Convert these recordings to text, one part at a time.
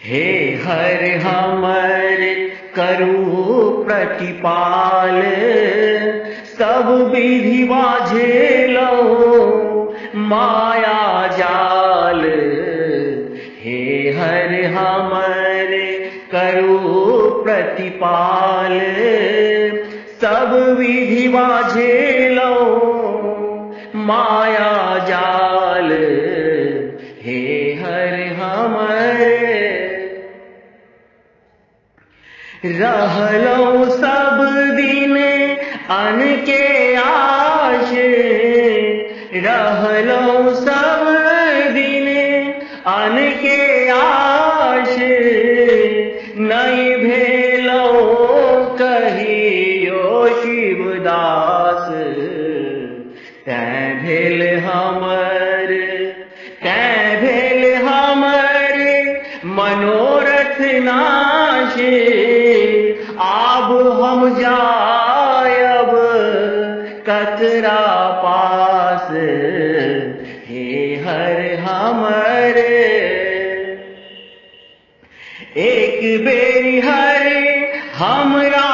हे हर हमर करु प्रतिपाल, सब विधि बाझेलो माया जाल। हे हर हमर करु प्रतिपाल, सब विधि बाझेलो माया जाल। हे हर हमर रहलो सब दिन अन्न के आश, रहलो सब दिन अन्न के आश। नहीं भेलो कहियो शिवदास, तैं भेल हमर मनोरथ नाश। आब हम जायब ककरा पास, हे हर हमर एक बेरी हर हमरा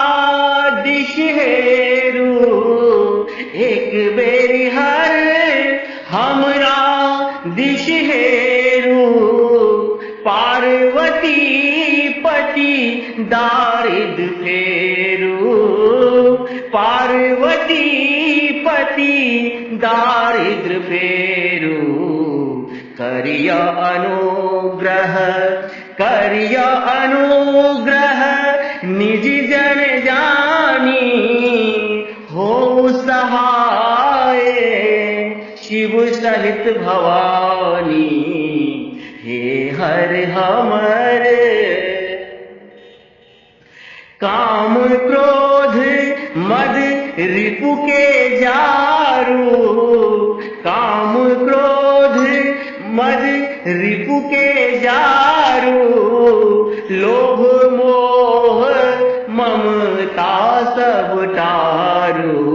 दिश हेरू। एक बेरी हर हमरा दिश हेरू, पार्वती पति दारिद फेरू। पार्वती पति दारिद्र फेरू, करिया अनुग्रह करिया अनुग्रह निज जन जानी। हो सहाय शिव सहित भवानी, हे हर हमर काम क्रोध मद रिपु के जारू। काम क्रोध मद रिपु के जारू, लोभ मोह ममता सब टारू।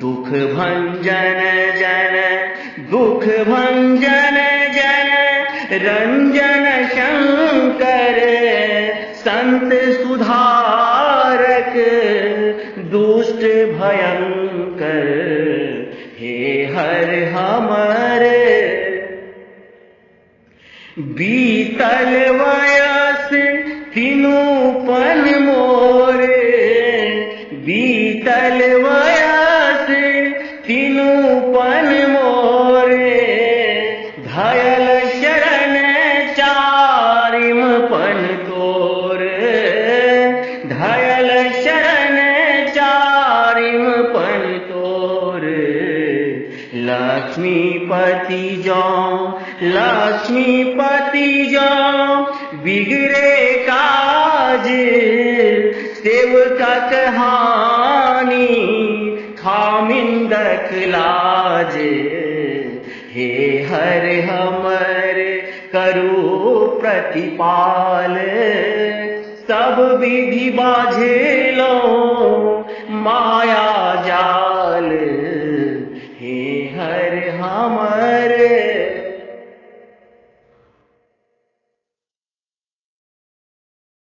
दुख भंजन जन दुख भंजन जन रंजन शंकर। संत सुधारक दुष्ट भयंकर, हे हर हमर बीतल वयस तीनू पन मोरे। बीतल वयस तीनू पन मोरे, धयल शरण चारिम पन तोर। धयल शरण चारिम पन तोर, लक्ष्मीपति जो बिगड़े काज। सेवकक हानि खामिंदक लाज, हे हर हमर करु प्रतिपाल, सब विधि बाझेलो